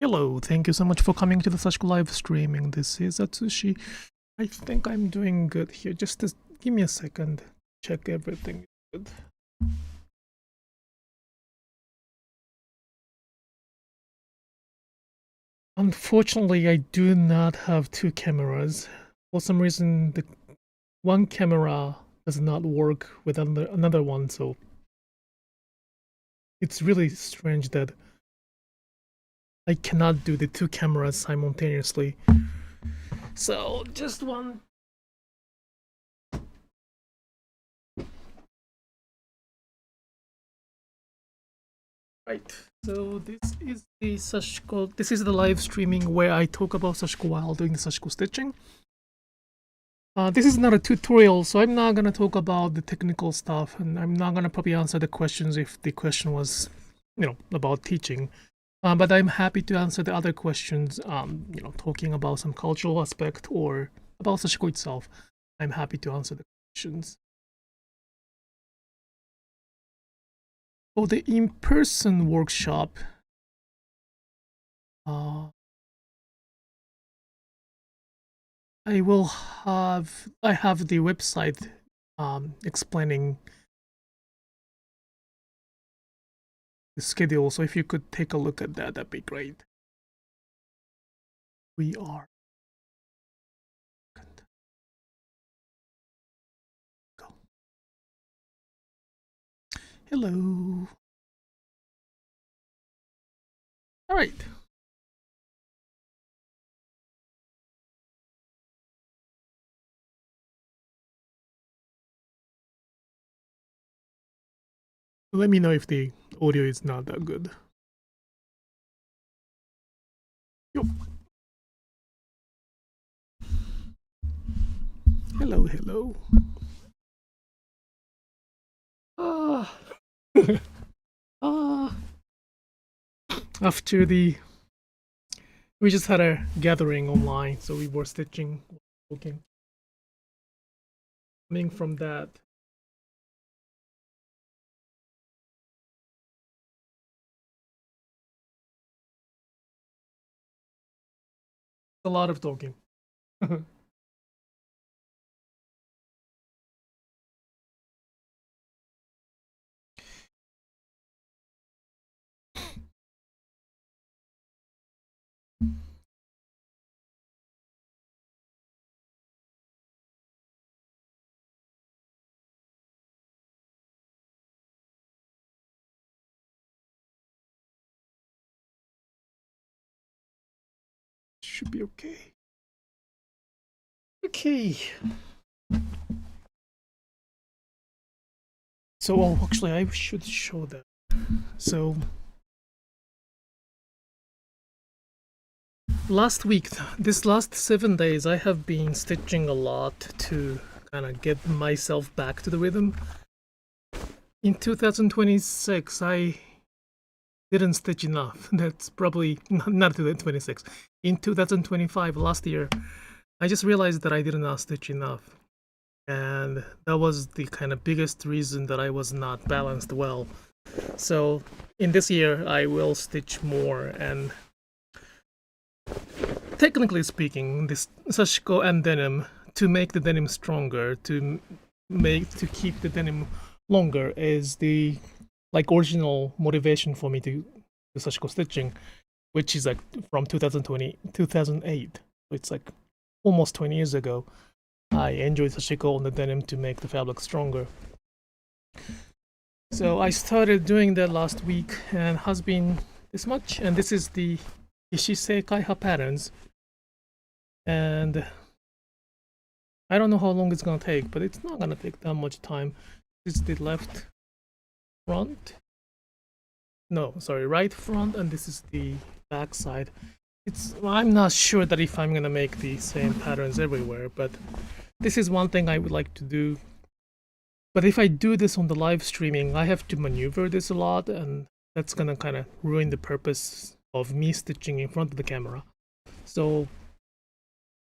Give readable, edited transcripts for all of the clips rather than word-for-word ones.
Hello, thank you so much for coming to the Sashiko Live Streaming. This is Atsushi. I think I'm doing good here. Give me a second. Check everything is good. Unfortunately, I do not have two cameras. For some reason, the one camera does not work with another one, so it's really strange that I cannot do the two cameras simultaneously. So, just one. Right, so this is the Sashiko, this is the live streaming where I talk about Sashiko while doing the Sashiko stitching. This is not a tutorial, so I'm not gonna talk about the technical stuff, and I'm not gonna probably answer the questions if the question was, about teaching. But I'm happy to answer the other questions, talking about some cultural aspect or about Sashiko itself. I'm happy to answer the questions. For the in-person workshop, I have the website explaining the schedule, so if you could take a look at that, that'd be great. We are. Go. Hello. All right. Let me know if the audio is not that good. Yo. Hello, hello. After we just had a gathering online, so we were stitching, working. Coming from that, a lot of talking. Should be okay. Okay. So, actually, I should show that. So, this last 7 days, I have been stitching a lot to kind of get myself back to the rhythm. In 2026, I didn't stitch enough. That's probably not 2026. In 2025, last year, I just realized that I did not stitch enough. And that was the kind of biggest reason that I was not balanced well. So in this year, I will stitch more, and technically speaking, this Sashiko and denim, to make the denim stronger, to keep the denim longer, is the original motivation for me to do Sashiko stitching, which is from 2008. So it's almost 20 years ago. I enjoyed Sashiko on the denim to make the fabric stronger. So I started doing that last week, and has been this much. And this is the Ishisei Kaiha patterns. And I don't know how long it's gonna take, but it's not gonna take that much time. This is the left front. No, sorry, right front, and this is the back side. I'm not sure that if I'm gonna make the same patterns everywhere, but this is one thing I would like to do. But if I do this on the live streaming, I have to maneuver this a lot, and that's gonna kind of ruin the purpose of me stitching in front of the camera. So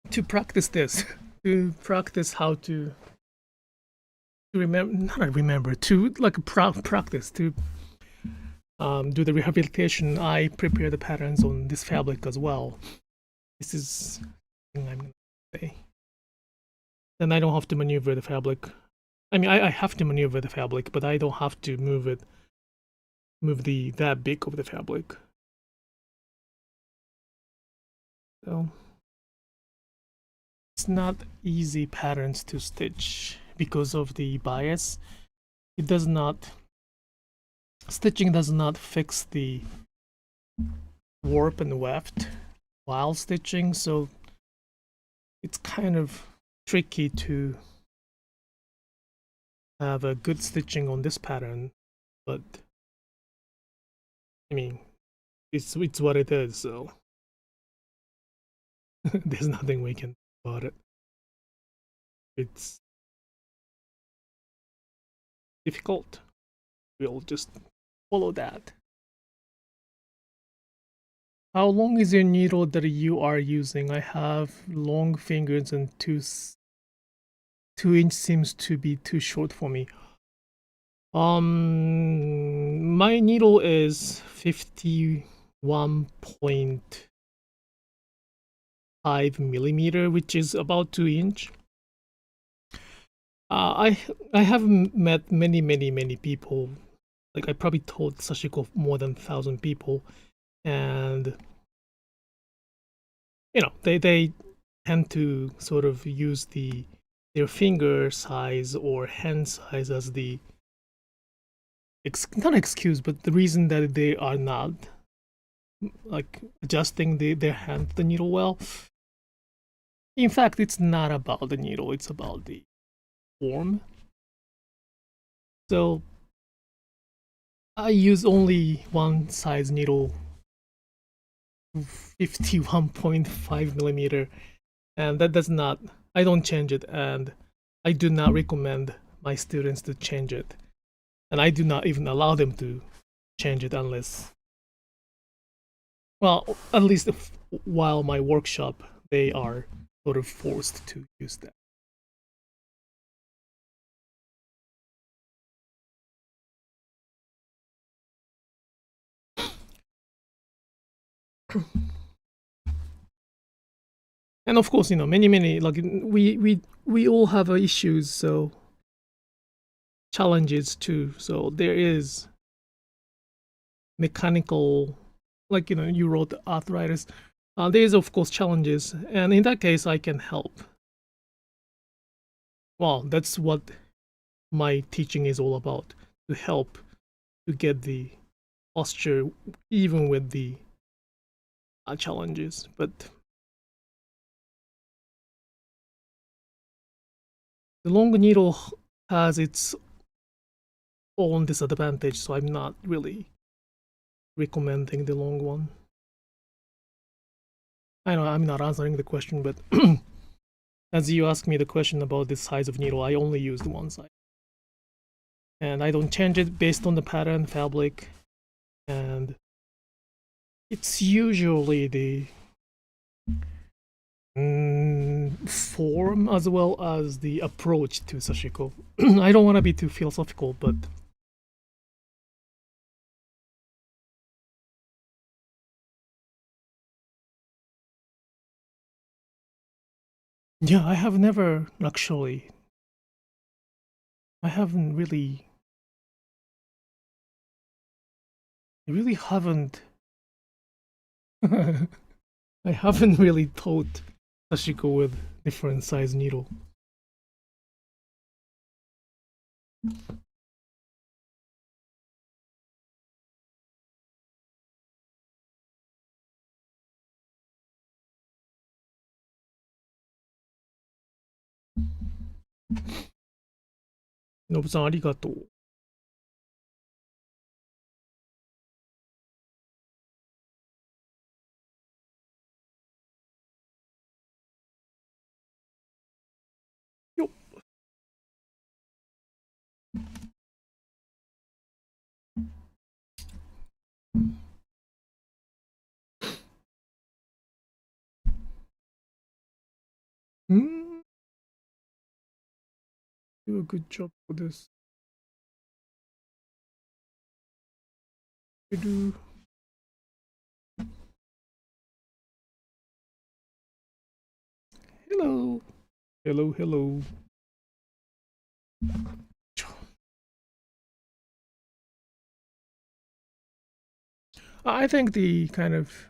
to practice this, to practice how to practice, to do the rehabilitation, I prepare the patterns on this fabric as well. This is something I'm going to say. Then I don't have to maneuver the fabric. I mean, I have to maneuver the fabric, but I don't have to move that big of the fabric. So it's not easy patterns to stitch because of the bias. It does not, stitching does not fix the warp and weft while stitching, so it's kind of tricky to have a good stitching on this pattern, but I mean, it's what it is, so there's nothing we can do about it. It's difficult. We'll just follow that. How long is your needle that you are using? I have long fingers and 2 inch seems to be too short for me. My needle is 51.5 millimeter, which is about 2 inch. I have met many people. Like I probably told Sashiko more than 1,000 people, and you know they tend to sort of use their finger size or hand size as the not excuse, but the reason that they are not like adjusting their hand to the needle well. In fact, it's not about the needle, it's about the form. So I use only one size needle, 51.5 millimeter, and that does not, I don't change it, and I do not recommend my students to change it, and I do not even allow them to change it unless, well, at least while my workshop they are sort of forced to use that. And of course, you know, many like we all have issues, so challenges too. So there is mechanical, like you know, you wrote arthritis. There is of course challenges, and in that case, I can help. Well, that's what my teaching is all about, to help to get the posture even with the challenges. But the long needle has its own disadvantage, so I'm not really recommending the long one. I know I'm not answering the question, but as you asked me the question about the size of needle, I only used one size. And I don't change it based on the pattern, fabric, and it's usually the form as well as the approach to Sashiko. I don't want to be too philosophical, but yeah, I have never actually. I haven't really. I really haven't. I haven't really taught Sashiko with different size needle. Nobu さんありがとう。よっ。Do a good job for this. do. Hello. Hello, hello. I think the kind of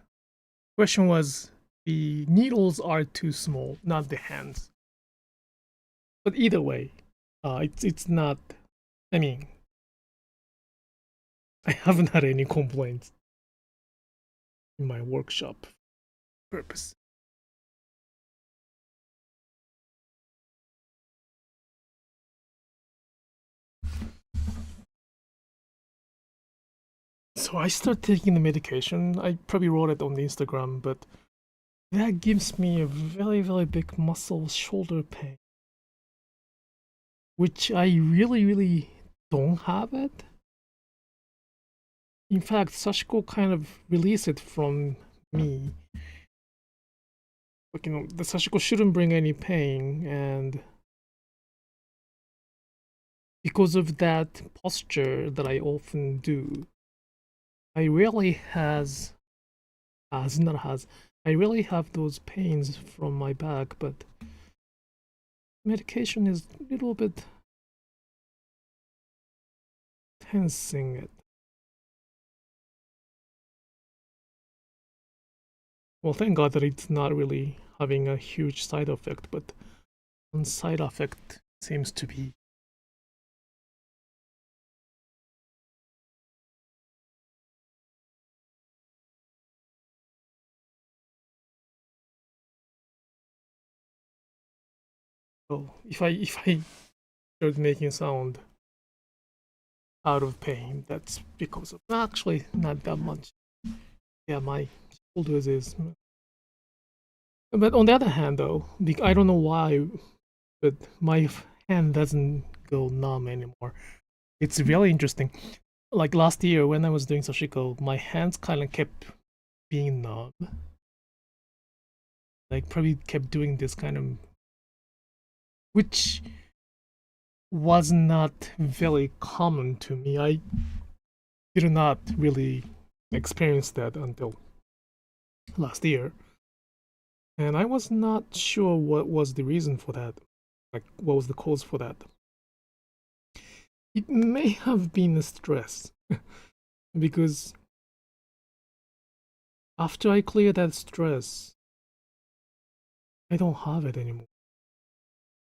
question was the needles are too small, not the hands. But either way, it's not. I mean, I haven't had any complaints in my workshop purpose. So I start taking the medication. I probably wrote it on the Instagram, but that gives me a very, very big muscle shoulder pain, which I really don't have it. In fact, Sashiko kind of released it from me. Like, the Sashiko shouldn't bring any pain, and because of that posture that I often do, I really I really have those pains from my back, but medication is a little bit tensing it. Well, thank God that it's not really having a huge side effect, but one side effect seems to be if I start making sound out of pain, that's because of actually not that much. Yeah, my shoulders is. But on the other hand, though, I don't know why, but my hand doesn't go numb anymore. It's really interesting. Like last year when I was doing Sashiko, my hands kind of kept being numb. Like probably kept doing this kind of, which was not very common to me. I did not really experience that until last year. And I was not sure what was the reason for that. Like, what was the cause for that? It may have been a stress. Because after I clear that stress, I don't have it anymore.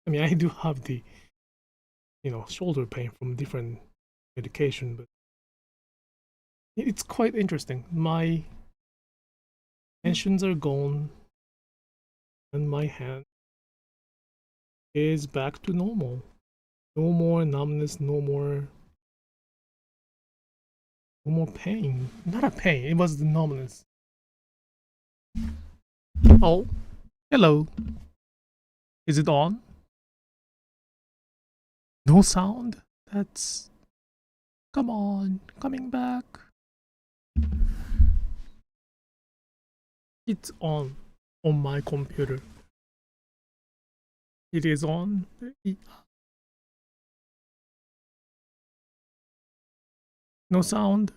I mean, I do have the, shoulder pain from different medication, but it's quite interesting. My tensions are gone, and my hand is back to normal. No more numbness, no more pain. Not a pain, it was the numbness. Oh, hello. Is it on? No sound? That's... Come on, coming back. It's on my computer. It is on. No sound.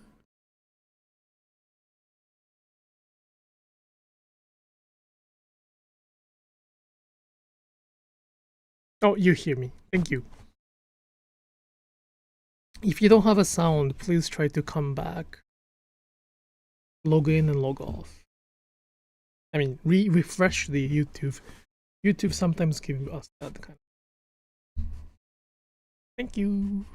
Oh, you hear me. Thank you. If you don't have a sound, please try to come back. Log in and log off. I mean, refresh the YouTube. YouTube sometimes gives us that kind of... Thank you.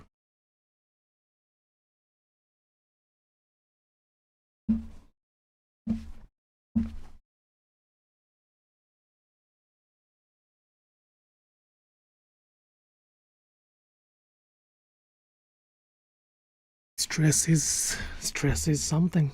Stress is something.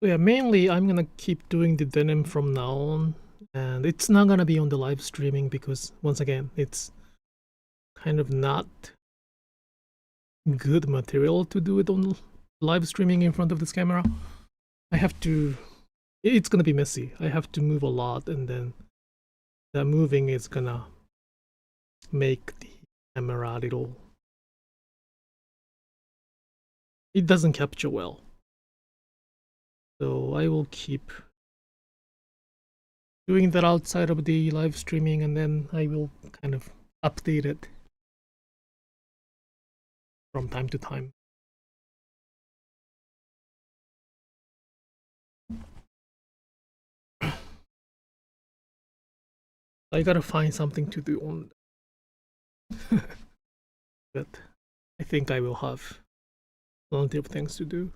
So yeah, mainly I'm gonna keep doing the denim from now on. and it's not gonna be on the live streaming because once again it's kind of not good material to do it on live streaming in front of this camera. It's gonna be messy. I have to move a lot, and then the moving is gonna make the camera a little, it doesn't capture well. So I will keep doing that outside of the live streaming, and then I will kind of update it from time to time. I gotta find something to do on but I think I will have plenty of things to do.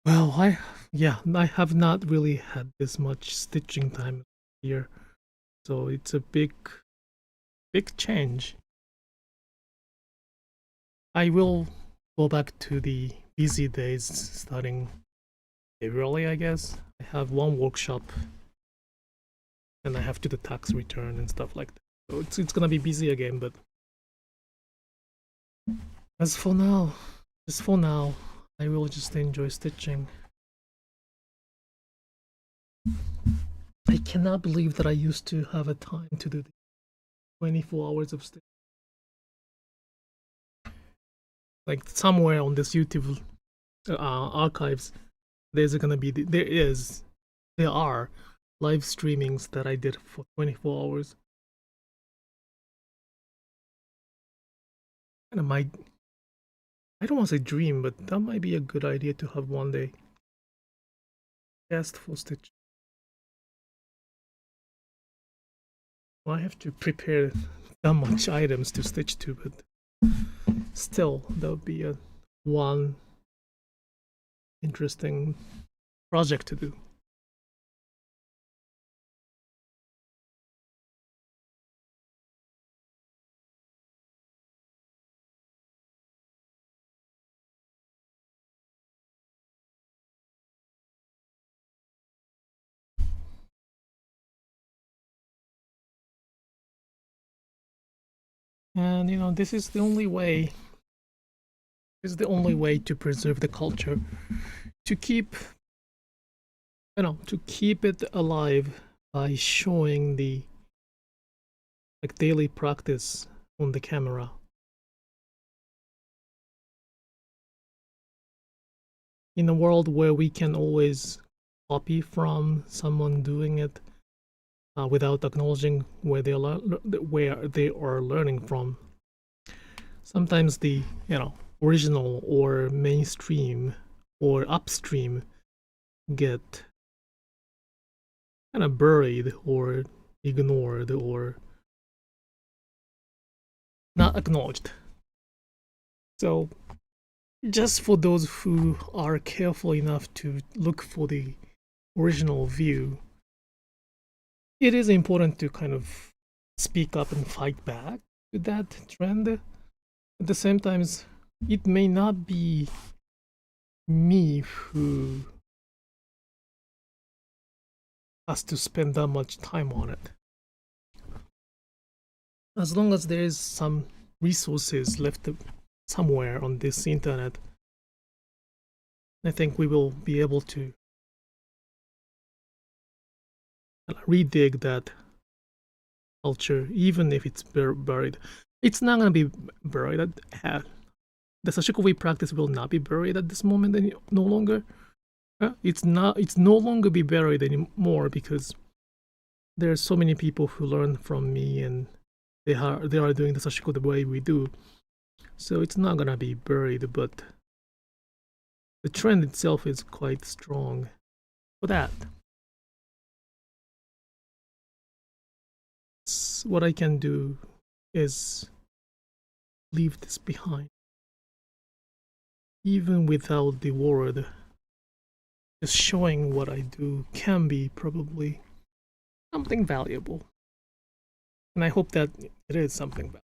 Well, I have not really had this much stitching time here, so it's a big change. I will go back to the busy days starting February, I guess. I have one workshop, and I have to do the tax return and stuff like that. So it's gonna be busy again, but just for now, I will just enjoy stitching. I cannot believe that I used to have a time to do 24 hours of stitching. Like somewhere on this YouTube archives, there are live streamings that I did for 24 hours. And I don't want to say dream, but that might be a good idea to have one day. Just for stitch. Well, I have to prepare that much items to stitch to, but still, that would be one interesting project to do. And this is the only way. This is the only way to preserve the culture, to keep it alive by showing the daily practice on the camera. In a world where we can always copy from someone doing it without acknowledging where they are learning from, sometimes the original or mainstream or upstream get kind of buried or ignored or not acknowledged. So just for those who are careful enough to look for the original view, it is important to kind of speak up and fight back to that trend. At the same time, it may not be me who has to spend that much time on it. As long as there is some resources left somewhere on this internet, I think we will be able to redig that culture, even if it's buried. It's not going to be buried. The Sashiko Way practice will not be buried at this moment no longer. It's no longer be buried anymore because there's so many people who learn from me, and they are doing the sashiko the way we do. So it's not gonna be buried, but the trend itself is quite strong for that. What I can do is leave this behind. Even without the word, just showing what I do can be probably something valuable. And I hope that it is something valuable.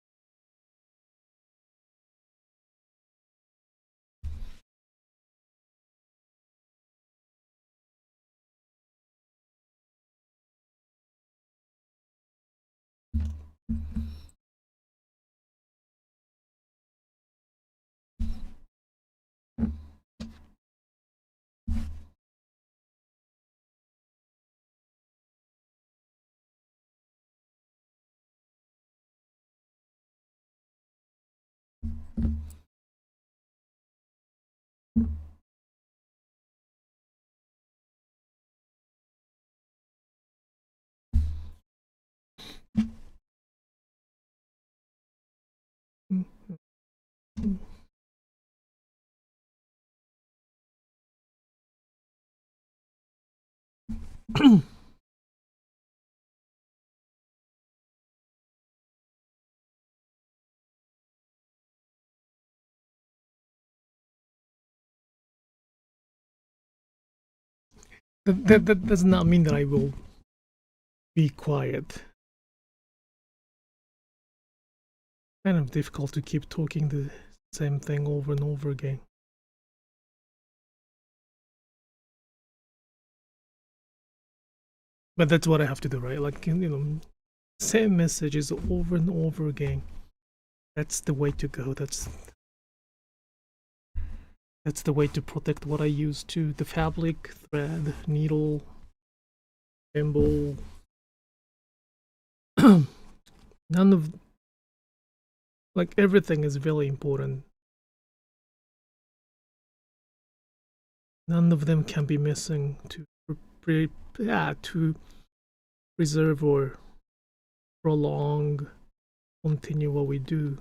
That does not mean that I will be quiet. Kind of difficult to keep talking the same thing over and over again. But that's what I have to do, right? Like, same messages over and over again. That's the way to go. That's the way to protect what I use to the fabric, thread, needle, thimble. None of, like, everything is really important. None of them can be missing to preserve or prolong, continue what we do.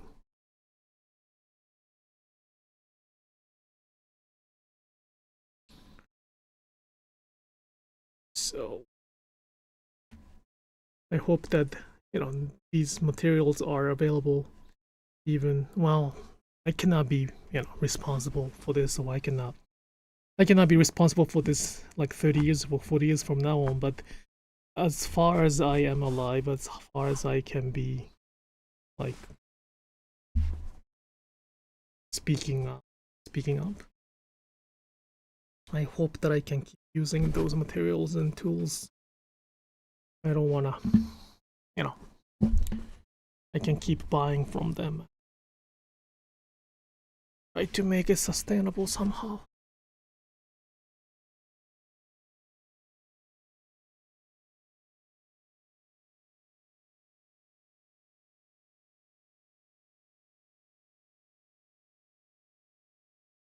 So I hope that these materials are available. Even, well, I cannot be responsible for this, so I cannot be responsible for this like 30 years or 40 years from now on. But as far as I am alive, as far as I can be, like, speaking up, I hope that I can keep using those materials and tools. I don't wanna, I can keep buying from them. Try to make it sustainable somehow.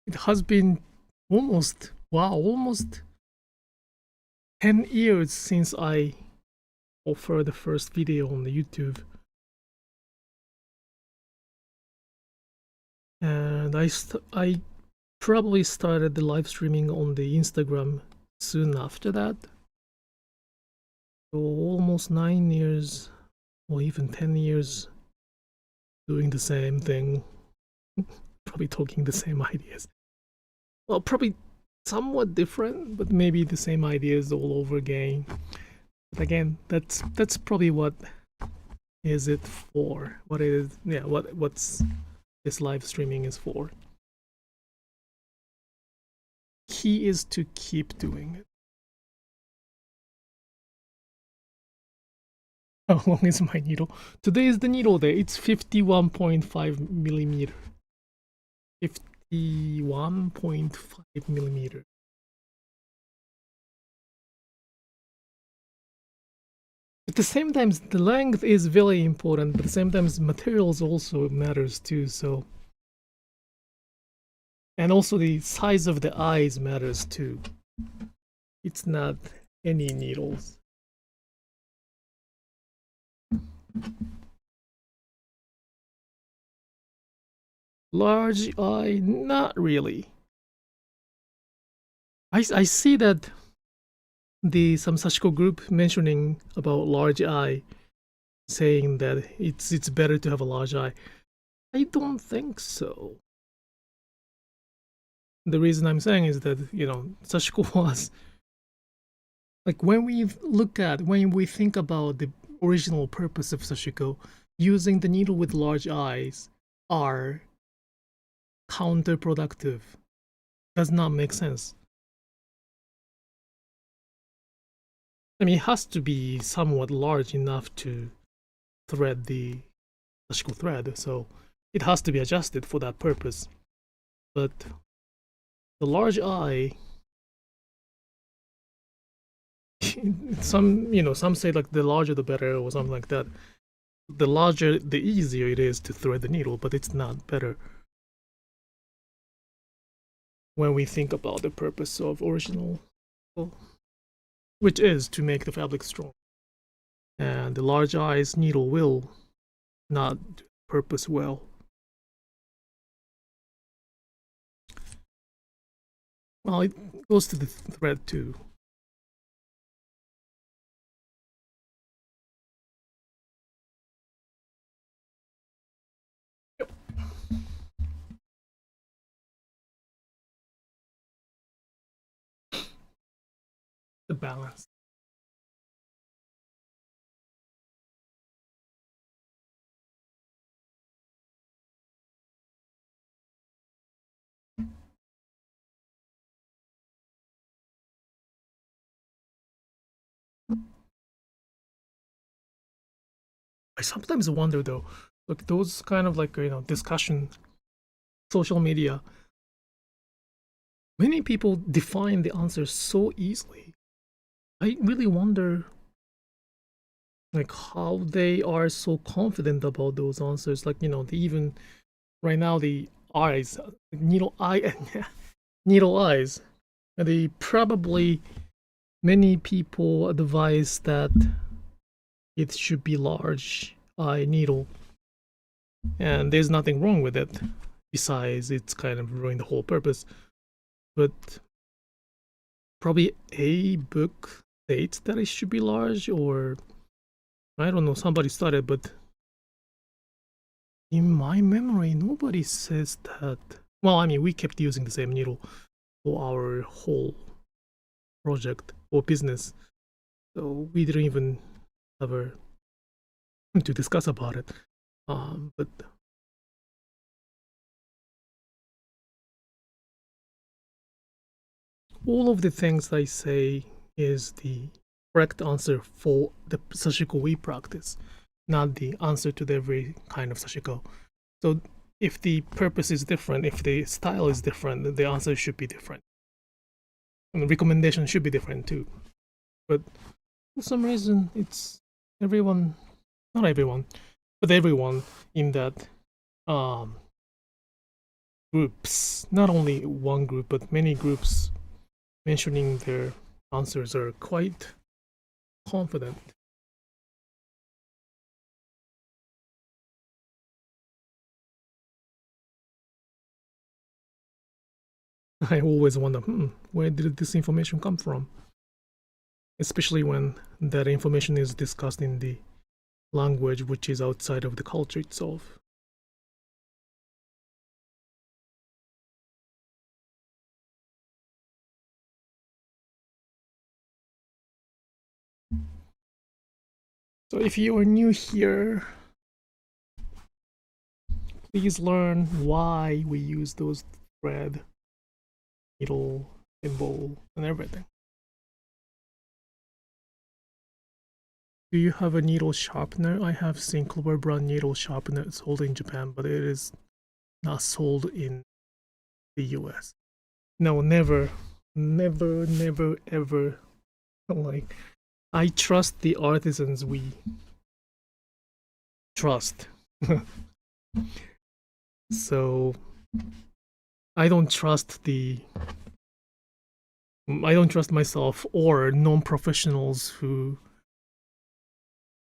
It has been almost 10 years since I offered the first video on the YouTube. And I probably started the live streaming on the Instagram soon after that. So almost 9 years or even 10 years doing the same thing. Probably talking the same ideas. Well, probably somewhat different, but maybe the same ideas all over again. But again, that's probably what is it for. What's this live streaming is for. Key is to keep doing it. How long is my needle? Today is the needle day. It's 51.5 millimeter. 51.5 millimeter. At the same time, the length is very important, but at the same time, materials also matters too. So, and also the size of the eyes matters too. It's not any needles. Large eye, not really. I see that some Sashiko group mentioning about large eye, saying that it's better to have a large eye. I don't think so. The reason I'm saying is that, Sashiko was like, when we think about the original purpose of Sashiko, using the needle with large eyes are counterproductive. Does not make sense. I mean, it has to be somewhat large enough to thread the Sashiko thread, so it has to be adjusted for that purpose. But the large eye, some say like the larger the better or something like that. The larger, the easier it is to thread the needle, but it's not better when we think about the purpose of original, which is to make the fabric strong. And the large eyes needle will not do the purpose well. Well, it goes to the thread too. Yep. The balance. I sometimes wonder though, like those kind of like discussion, social media. Many people define the answers so easily. I really wonder, like how they are so confident about those answers. Like even right now the eyes, needle eye, needle eyes. They probably many people advise that it should be large eye needle, and there's nothing wrong with it. Besides, it's kind of ruining the whole purpose. But probably a book states that it should be large, or I don't know, somebody started, but in my memory, nobody says that. Well, I mean, we kept using the same needle for our whole project or business, so we didn't even ever to discuss about it. But all of the things I say is the correct answer for the Sashiko we practice, not the answer to every kind of Sashiko. So if the purpose is different, if the style is different, the answer should be different. And the recommendation should be different too. But for some reason, it's everyone, not everyone, but everyone in that groups, not only one group, but many groups mentioning their answers are quite confident. I always wonder, where did this information come from? Especially when that information is discussed in the language which is outside of the culture itself. So if you are new here, please learn why we use those thread, needle, thimble, and everything. Do you have a needle sharpener? I have seen Clover brand needle sharpener sold in Japan, but it is not sold in the US. No, never, never, never, ever. Like, I trust the artisans we trust. So I don't trust myself or non-professionals who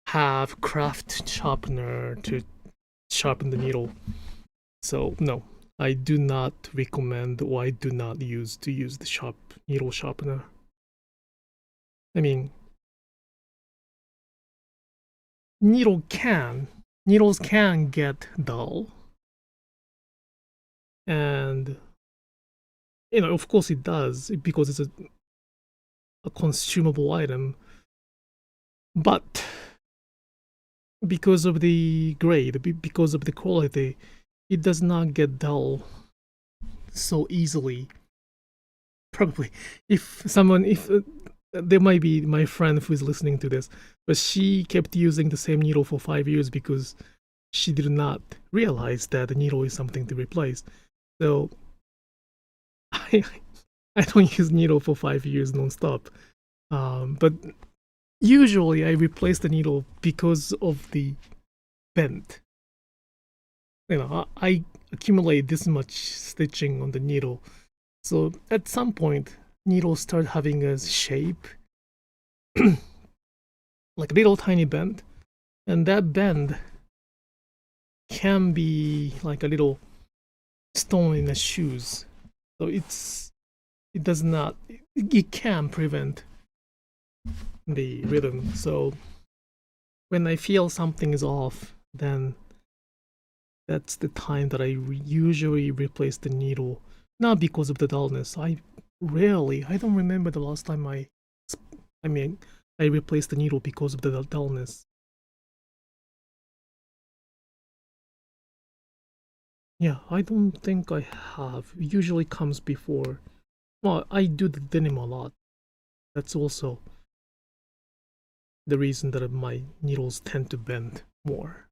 have craft sharpener to sharpen the needle. So no, I do not recommend, or I do not use the needle sharpener. I mean, needles can get dull, and of course it does, because it's a consumable item, but because of the grade, because of the quality, it does not get dull so easily. Probably, if there might be my friend who is listening to this, but she kept using the same needle for 5 years because she did not realize that the needle is something to replace. So I don't use needle for 5 years non-stop, but usually I replace the needle because of the bend. I accumulate this much stitching on the needle, so at some point needles start having a shape like a little tiny bend, and that bend can be like a little stone in the shoes. So it can prevent the rhythm. So when I feel something is off, then that's the time that I usually replace the needle. Not because of the dullness. I don't remember the last time I replaced the needle because of the dullness. Yeah, I don't think I have. It usually comes before. Well, I do the denim a lot. That's also the reason that my needles tend to bend more.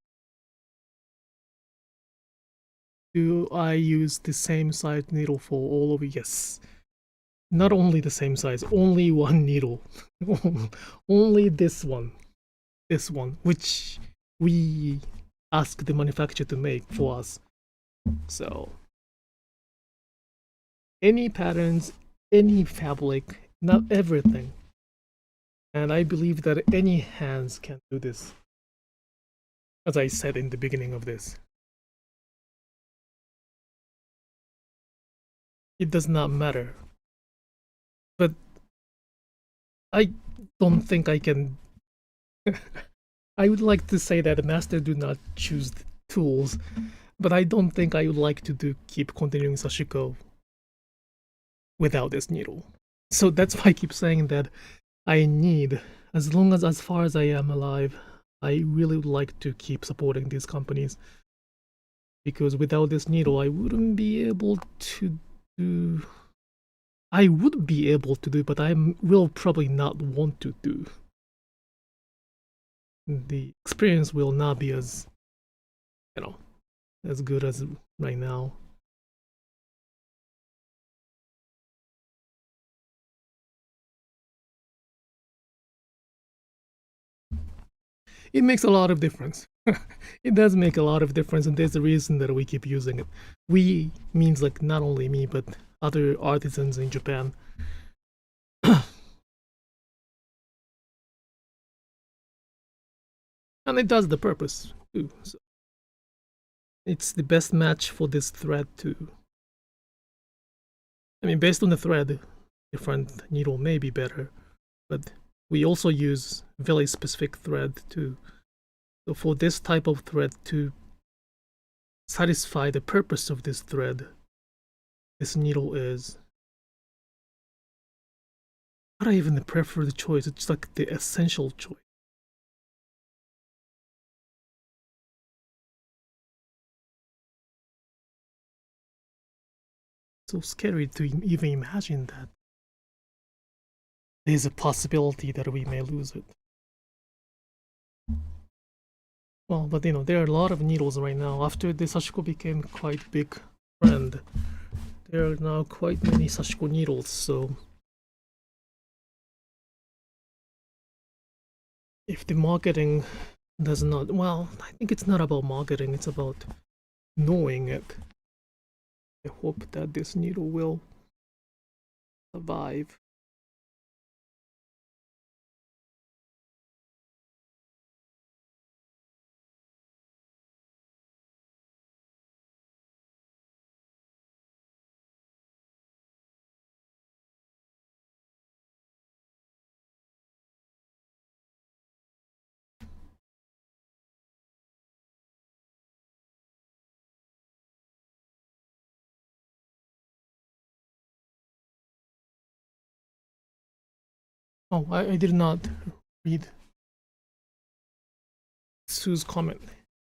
Do I use the same size needle for all of it? Yes. Not only the same size, only one needle. Only this one, which we ask the manufacturer to make for us. So any patterns, any fabric, not everything. And I believe that any hands can do this, as I said in the beginning of this. It does not matter. But I don't think I can. I would like to say that the master do not choose the tools, but I don't think I would like to keep continuing Sashiko without this needle. So that's why I keep saying that I need, as far as I am alive, I really would like to keep supporting these companies, because without this needle I wouldn't be able to do. I would be able to do, but I will probably not want to do. The experience will not be as good as right now. It makes a lot of difference. It does make a lot of difference, and there's a reason that we keep using it. We means like not only me, but other artisans in Japan. And it does the purpose too. So it's the best match for this thread too. I mean, based on the thread, different needle may be better, but we also use very specific thread too. So for this type of thread to satisfy the purpose of this thread, this needle is not even the preferred choice, it's like the essential choice. So scary to even imagine that there's a possibility that we may lose it. Well, but there are a lot of needles right now. After the Sashiko became quite big brand, there are now quite many Sashiko needles, so if the marketing does not, well, I think it's not about marketing, it's about knowing it. I hope that this needle will survive. Oh, I did not read Sue's comment.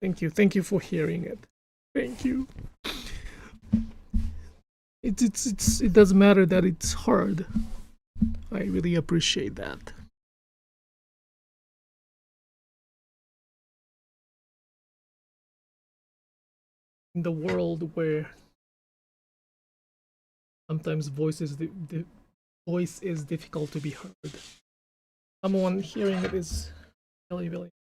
Thank you for hearing it. Thank you. It doesn't matter that it's hard. I really appreciate that. In the world where sometimes voice is difficult to be heard, someone hearing it is really, really.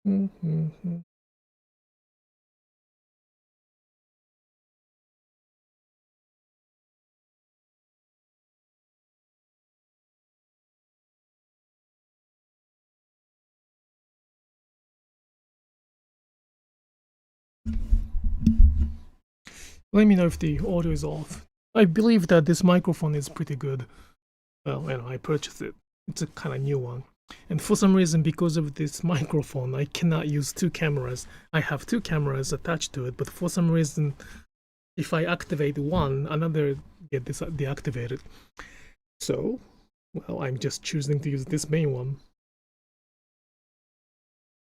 Mm-hmm. Let me know if the audio is off. I believe that this microphone is pretty good. Well, I purchased it. It's a kind of new one. And for some reason, because of this microphone, I cannot use two cameras. I have two cameras attached to it, but for some reason, if I activate one, another gets deactivated. So, well, I'm just choosing to use this main one.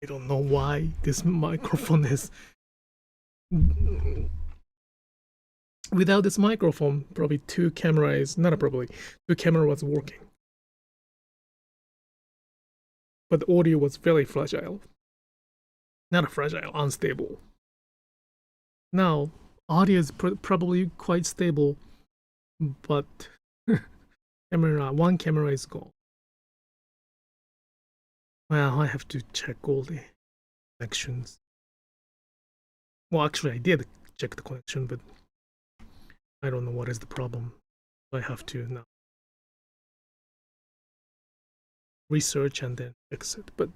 I don't know why this microphone is... Without this microphone, probably two cameras was working. But the audio was very fragile. Not fragile, unstable. Now, audio is probably quite stable, but one camera is gone. Well, I have to check all the connections. Well, actually, I did check the connection, but I don't know what is the problem. I have to now research and then fix it. But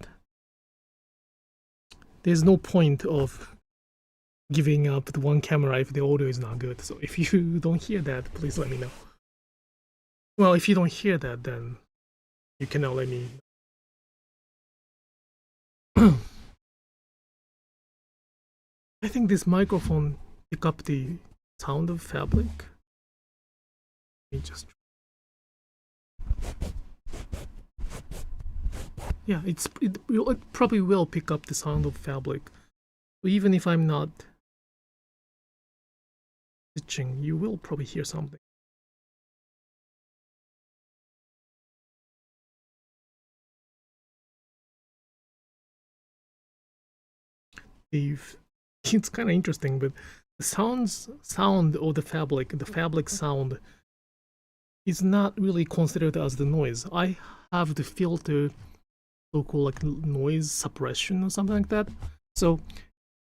there's no point of giving up the one camera if the audio is not good. So if you don't hear that, please let me know. Well, if you don't hear that, then you cannot let me know. I think this microphone pick up the sound of fabric. Let me just... Yeah, it probably will pick up the sound of fabric. So even if I'm not stitching, you will probably hear something. It's kind of interesting, but the sound of the fabric sound is not really considered as the noise. I have the filter, so-called like noise suppression or something like that. So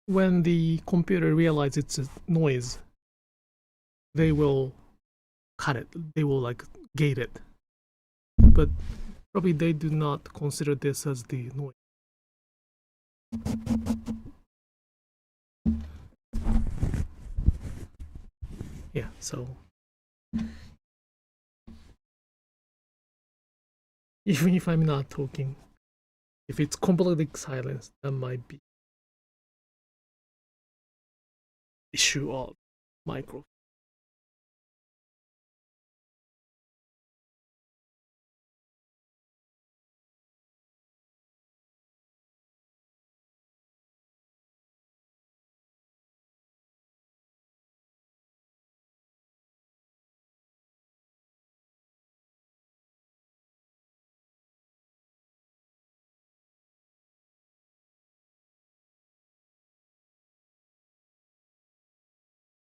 when the computer realizes it's a noise, they will cut it. They will like gate it. But probably they do not consider this as the noise. Yeah, so even if I'm not talking, if it's completely silent, that might be issue of microphone.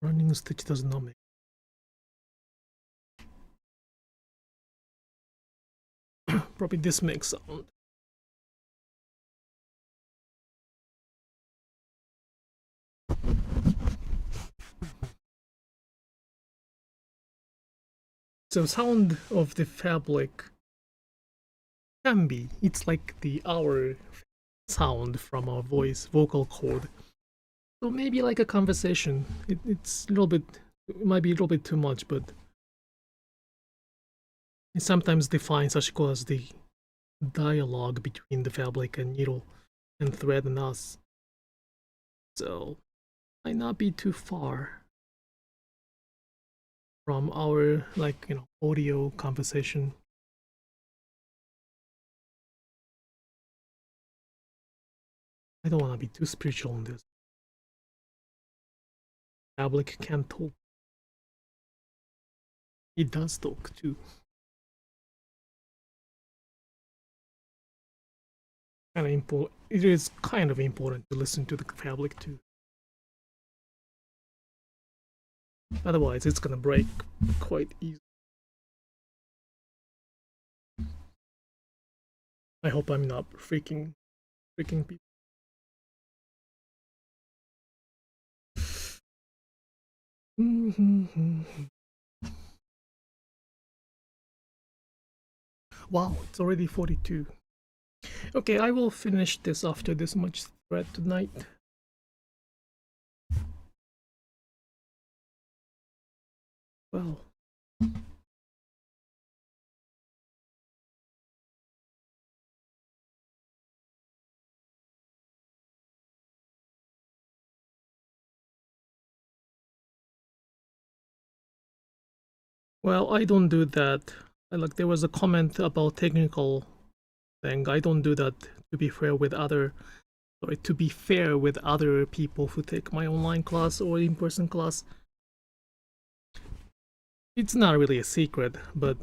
Running stitch does not make. Probably this makes sound. So sound of the fabric can be, it's like our sound from our vocal cord. So maybe like a conversation. It's a little bit, it might be a little bit too much, but I sometimes define Sashiko as the dialogue between the fabric and needle and thread and us. So might not be too far from our audio conversation. I don't want to be too spiritual on this. Fabric can talk. It does talk too. Kind of important. It is kind of important to listen to the fabric too. Otherwise, it's gonna break quite easily. I hope I'm not freaking people. Wow, it's already 42. Okay, I will finish this after this much thread tonight. Well. Well, I don't do that. There was a comment about technical thing. I don't do that to be fair with other people who take my online class or in-person class. It's not really a secret, but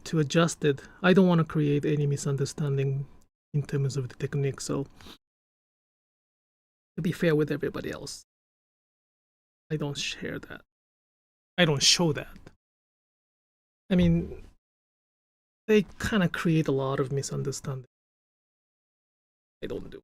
to adjust it, I don't want to create any misunderstanding in terms of the technique, so to be fair with everybody else, I don't share that. I don't show that. I mean, they kind of create a lot of misunderstanding. I don't do.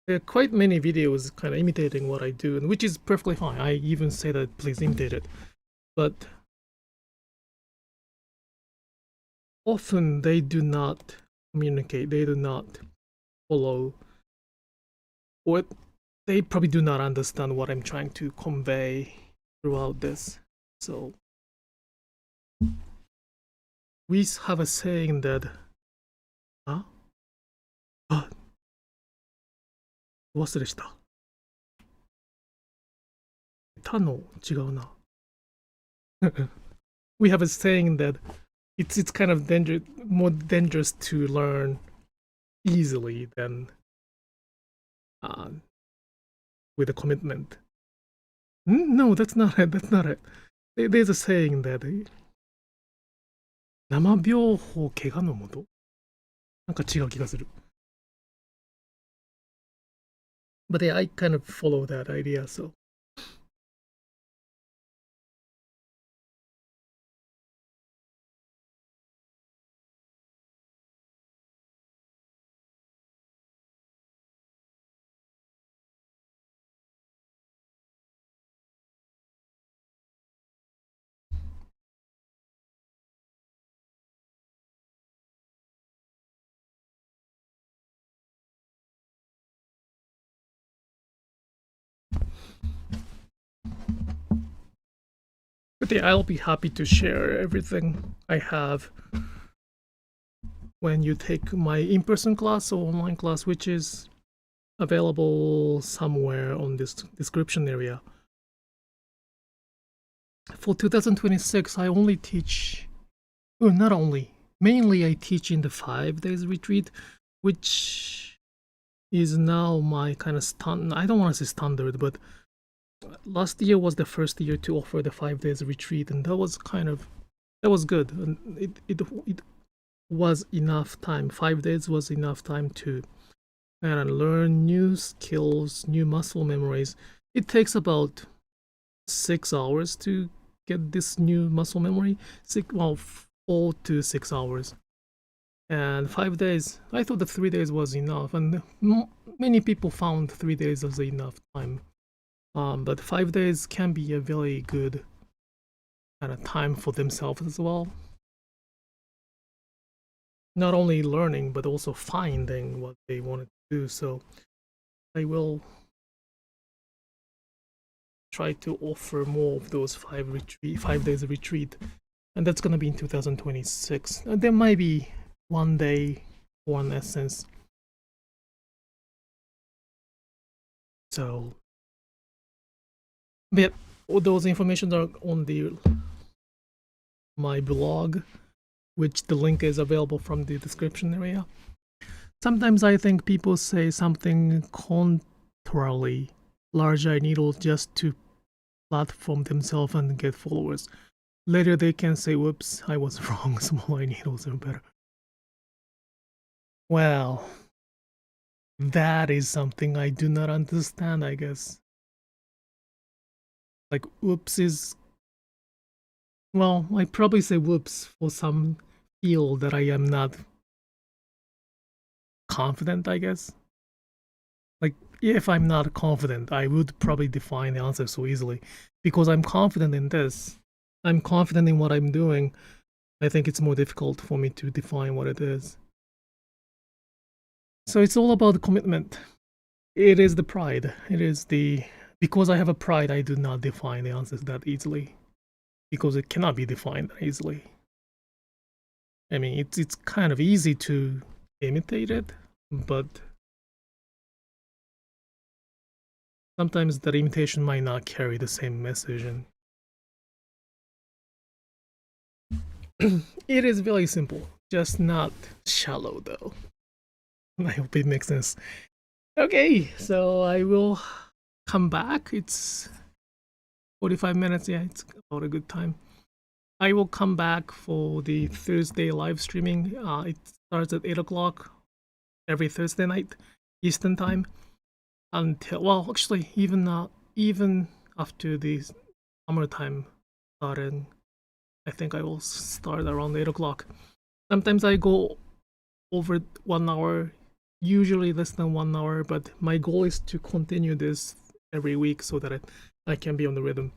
There are quite many videos kind of imitating what I do, and which is perfectly fine. I even say that please imitate it. But often they do not communicate, they do not follow, or they probably do not understand what I'm trying to convey throughout this. So we have a saying that, huh? 忘れした。他の違うな。We have a saying that it's kind of more dangerous to learn easily than with a commitment. No, that's not it. That's not it. There's a saying that 生病法怪我のもとなんか違う気がする。But yeah, I kind of follow that idea, so. But yeah, I'll be happy to share everything I have when you take my in-person class or online class, which is available somewhere on this description area. For 2026, I only teach, well, not only, mainly I teach in the 5 days retreat, which is now my kind of I don't want to say standard, but last year was the first year to offer the 5 days retreat, and that was good, and it was enough time. 5 days was enough time to learn new skills, new muscle memories. It takes about 6 hours to get this new muscle memory. 4 to 6 hours. And 5 days, I thought the 3 days was enough, and many people found 3 days as enough time. But 5 days can be a very good kind of time for themselves as well. Not only learning, but also finding what they wanted to do. So I will try to offer more of those 5 days retreat, and that's gonna be in 2026. There might be one day, one essence. So, but all those information are on my blog, which the link is available from the description area. Sometimes I think people say something contrarily, large eye needle, just to platform themselves and get followers. Later they can say, whoops, I was wrong, small eye needles are better. Well, that is something I do not understand, I guess. Like, whoops is... Well, I probably say whoops for some field that I am not confident, I guess. Like, if I'm not confident, I would probably define the answer so easily. Because I'm confident in this. I'm confident in what I'm doing. I think it's more difficult for me to define what it is. So it's all about the commitment. It is the pride. It is the... Because I have a pride, I do not define the answers that easily. Because it cannot be defined easily. I mean, it's kind of easy to imitate it, but sometimes that imitation might not carry the same message. And it is very simple, just not shallow though. I hope it makes sense. Okay, so I will come back. It's 45 minutes. Yeah, it's about a good time. I will come back for the Thursday live streaming. It starts at 8 o'clock every Thursday night, Eastern time. Until, well, actually, even after the summertime started, I think I will start around 8 o'clock. Sometimes I go over 1 hour, usually less than 1 hour, but my goal is to continue this every week so that I can be on the rhythm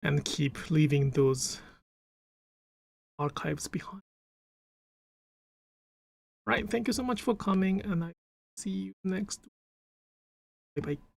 and keep leaving those archives behind. Right, thank you so much for coming, and I see you next week. Bye bye.